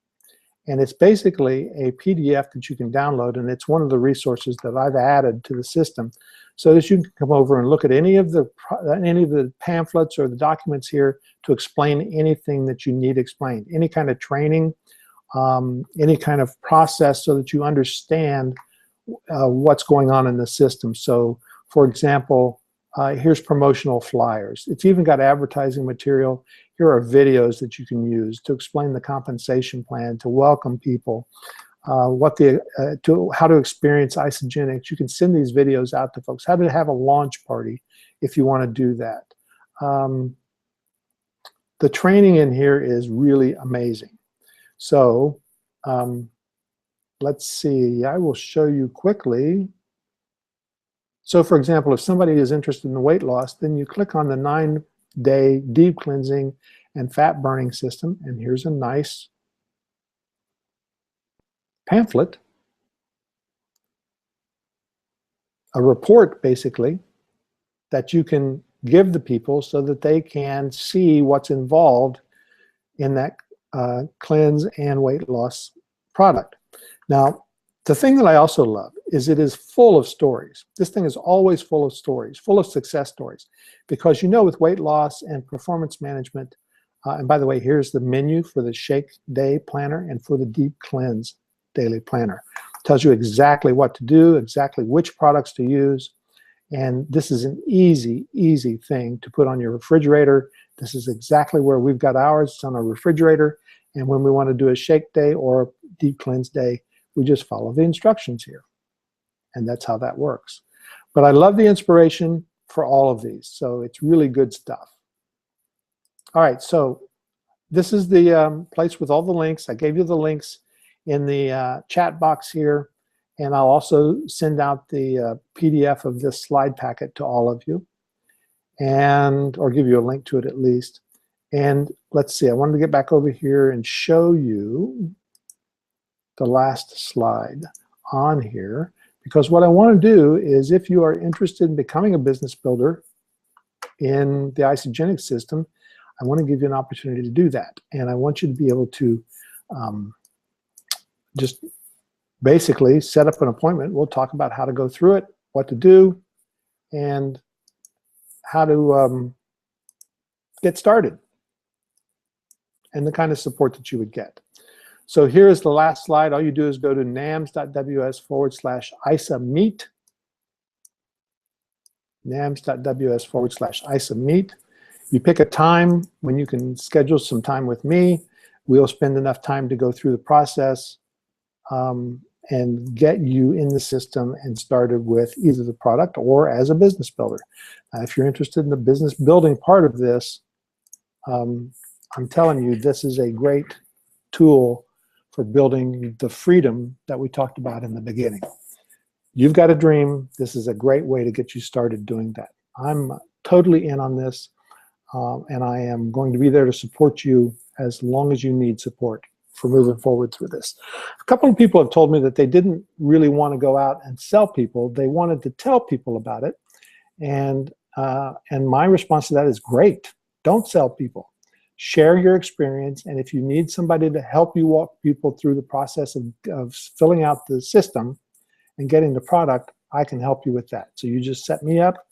And it's basically a PDF that you can download, and it's one of the resources that I've added to the system, so that you can come over and look at any of the pamphlets or the documents here to explain anything that you need explained, any kind of training, any kind of process, so that you understand what's going on in the system. So, for example, here's promotional flyers. It's even got advertising material. Here are videos that you can use to explain the compensation plan, to welcome people, how to experience Isagenix. You can send these videos out to folks. How to have a launch party if you want to do that. The training in here is really amazing. So let's see. I will show you quickly. So for example, if somebody is interested in weight loss, then you click on the 9-day deep cleansing and fat burning system, and here's a nice pamphlet, a report basically, that you can give the people so that they can see what's involved in that cleanse and weight loss product. Now, the thing that I also love is it is full of stories. This thing is always full of stories, full of success stories. Because you know, with weight loss and performance management, and by the way, here's the menu for the Shake Day Planner and for the Deep Cleanse Daily Planner. It tells you exactly what to do, exactly which products to use. And this is an easy, easy thing to put on your refrigerator. This is exactly where we've got ours. It's on our refrigerator. And when we want to do a Shake Day or a Deep Cleanse Day, we just follow the instructions here. And that's how that works. But I love the inspiration for all of these. So it's really good stuff. All right, so this is the place with all the links. I gave you the links in the chat box here, and I'll also send out the PDF of this slide packet to all of you, or give you a link to it at least. And let's see, I wanted to get back over here and show you the last slide on here, because what I want to do is, if you are interested in becoming a business builder in the Isagenix system, I want to give you an opportunity to do that. And I want you to be able to just basically set up an appointment. We'll talk about how to go through it, what to do, and how to get started, and the kind of support that you would get. So here's the last slide. All you do is go to nams.ws/ISA-meet, nams.ws/ISA-meet. You pick a time when you can schedule some time with me. We'll spend enough time to go through the process and get you in the system and started with either the product or as a business builder. If you're interested in the business building part of this, I'm telling you, this is a great tool for building the freedom that we talked about in the beginning. You've got a dream. This is a great way to get you started doing that. I'm totally in on this, and I am going to be there to support you as long as you need support for moving forward through this. A couple of people have told me that they didn't really want to go out and sell people. They wanted to tell people about it. And my response to that is, great. Don't sell people. Share your experience, and if you need somebody to help you walk people through the process of filling out the system and getting the product, I can help you with that. So you just set me up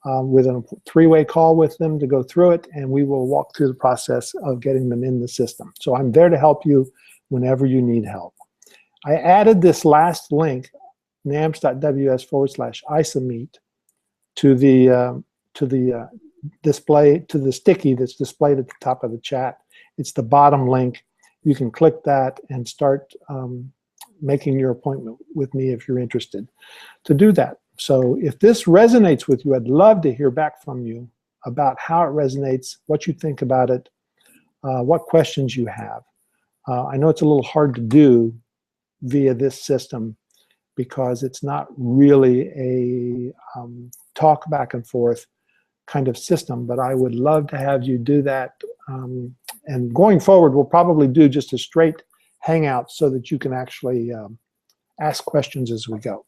with a three-way call with them to go through it, and we will walk through the process of getting them in the system. So I'm there to help you whenever you need help. I added this last link, nams.ws/ISA-meet, to the display, to the sticky that's displayed at the top of the chat. It's the bottom link. You can click that and start making your appointment with me if you're interested to do that. So if this resonates with you, I'd love to hear back from you about how it resonates, what you think about it, what questions you have. I know it's a little hard to do via this system because it's not really a talk back and forth kind of system, but I would love to have you do that. And going forward, we'll probably do just a straight hangout so that you can actually ask questions as we go.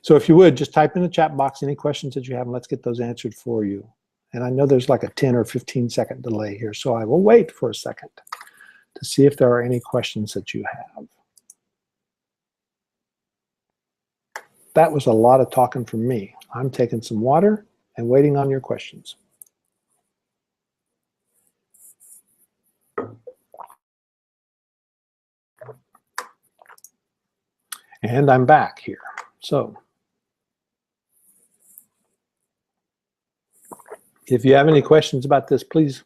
So if you would, just type in the chat box any questions that you have, and let's get those answered for you. And I know there's like a 10 or 15 second delay here, so I will wait for a second to see if there are any questions that you have. That was a lot of talking from me. I'm taking some water and waiting on your questions. And I'm back here. So if you have any questions about this, please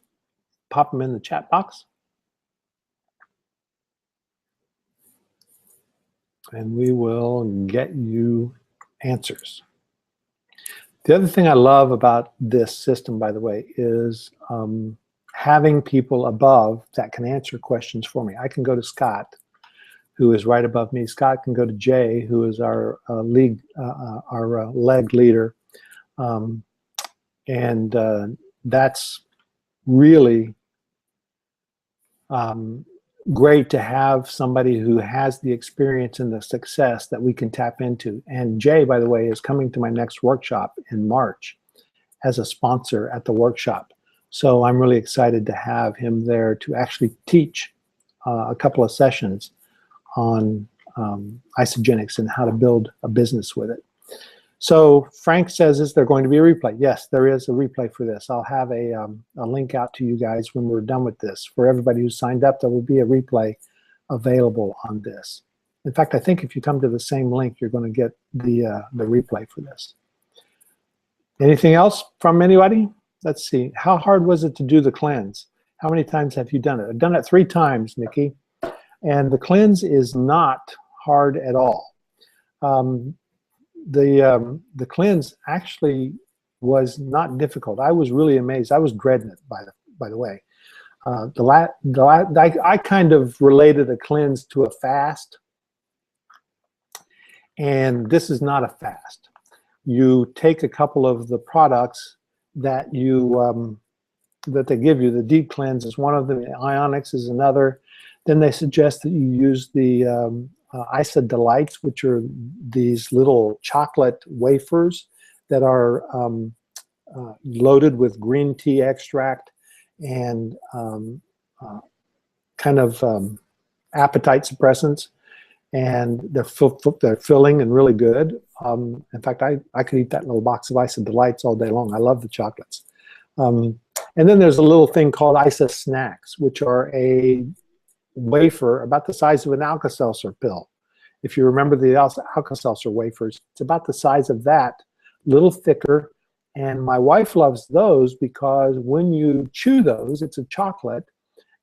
pop them in the chat box. And we will get you answers. The other thing I love about this system, by the way, is having people above that can answer questions for me. I can go to Scott, who is right above me. Scott can go to Jay, who is our leg leader. That's really great to have somebody who has the experience and the success that we can tap into. And Jay, by the way, is coming to my next workshop in March as a sponsor at the workshop. So I'm really excited to have him there to actually teach a couple of sessions on Isagenix and how to build a business with it. So Frank says, is there going to be a replay? Yes, there is a replay for this. I'll have a link out to you guys when we're done with this. For everybody who signed up, there will be a replay available on this. In fact, I think if you come to the same link, you're going to get the replay for this. Anything else from anybody? Let's see. How hard was it to do the cleanse? How many times have you done it? I've done it 3 times, Nikki. And the cleanse is not hard at all. The cleanse actually was not difficult. I was really amazed. I was dreading it, by the way. I kind of related a cleanse to a fast, and this is not a fast. You take a couple of the products that that they give you. The deep cleanse is one of them. Isagenix is another. Then they suggest that you use the Isagenix, which are these little chocolate wafers that are loaded with green tea extract and kind of appetite suppressants, and they're filling and really good. In fact, I could eat that little box of Isagenix all day long. I love the chocolates. And then there's a little thing called Isagenix, which are a wafer about the size of an Alka-Seltzer pill. If you remember the Alka-Seltzer wafers, it's about the size of that, a little thicker. And my wife loves those because when you chew those, it's a chocolate,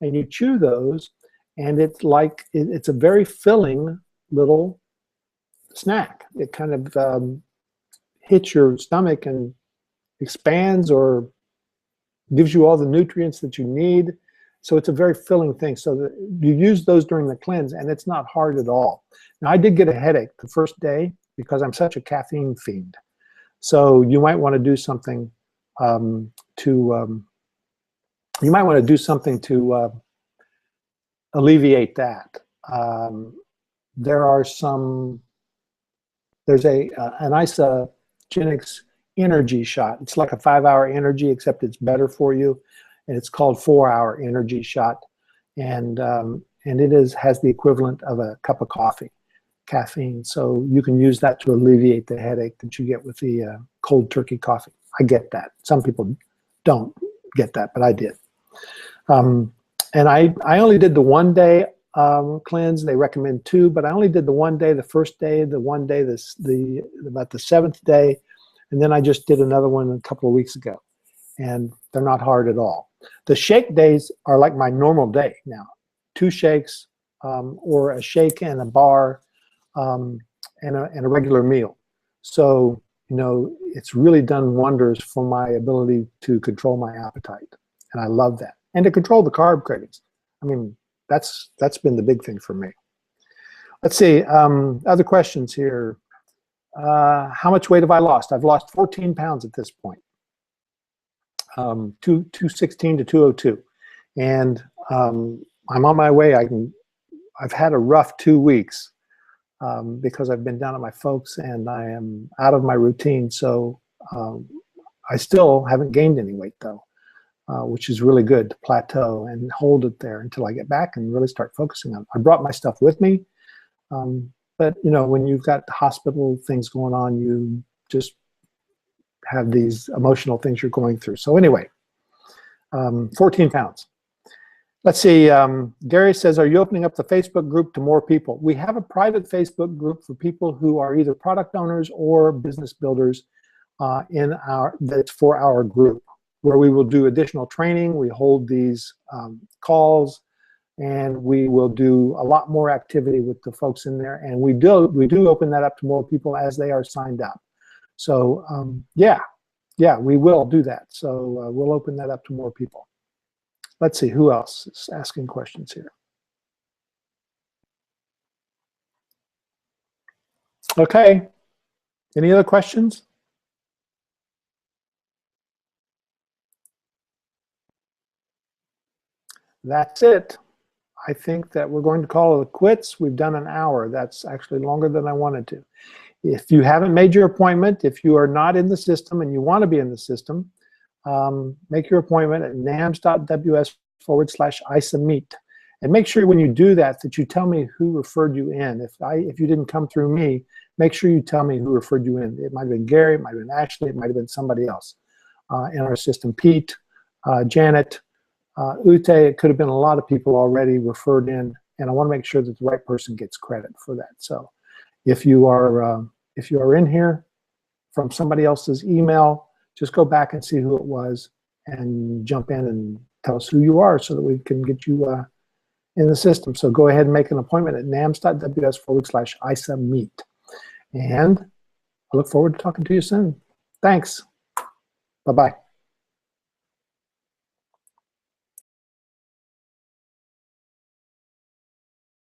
and you chew those, and it's like, it's a very filling little snack. It kind of hits your stomach and expands or gives you all the nutrients that you need. So it's a very filling thing. So you use those during the cleanse, and it's not hard at all. Now, I did get a headache the first day because I'm such a caffeine fiend. So you might want to do something to alleviate that. There's an Isagenix energy shot. It's like a 5-hour energy, except it's better for you, and it's called 4-hour energy shot, and it has the equivalent of a cup of coffee, caffeine. So you can use that to alleviate the headache that you get with the cold turkey coffee. I get that. Some people don't get that, but I did. And I only did the 1 day cleanse. They recommend 2, but I only did the 1 day, the first day, the 1 day, about the 7th day. And then I just did another one a couple of weeks ago, and they're not hard at all. The shake days are like my normal day now. 2 shakes, or a shake and a bar, and a regular meal. So, you know, it's really done wonders for my ability to control my appetite, and I love that. And to control the carb cravings. I mean, that's been the big thing for me. Let's see, other questions here. How much weight have I lost? I've lost 14 pounds at this point, 216 to 202. And I'm on my way. I've had a rough 2 weeks because I've been down at my folks and I am out of my routine. So I still haven't gained any weight though, which is really good to plateau and hold it there until I get back and really start focusing on it. I brought my stuff with me. But, you know, when you've got hospital things going on, you just have these emotional things you're going through. So anyway, 14 pounds. Let's see, Gary says, are you opening up the Facebook group to more people? We have a private Facebook group for people who are either product owners or business builders that's for our group, where we will do additional training. We hold these calls, and we will do a lot more activity with the folks in there. And we do open that up to more people as they are signed up. So yeah, we will do that. So we'll open that up to more people. Let's see, who else is asking questions here? Okay, any other questions? That's it. I think that we're going to call it quits. We've done an hour. That's actually longer than I wanted to. If you haven't made your appointment, if you are not in the system and you want to be in the system, make your appointment at nams.ws/ISAmeet. And make sure when you do that, that you tell me who referred you in. If you didn't come through me, make sure you tell me who referred you in. It might have been Gary, it might have been Ashley, it might have been somebody else in our system. Pete, Janet, Ute, it could have been a lot of people already referred in, and I want to make sure that the right person gets credit for that. So if you are in here from somebody else's email, just go back and see who it was and jump in and tell us who you are so that we can get you in the system. So go ahead and make an appointment at nams.ws/ISAmeet. And I look forward to talking to you soon. Thanks. Bye-bye.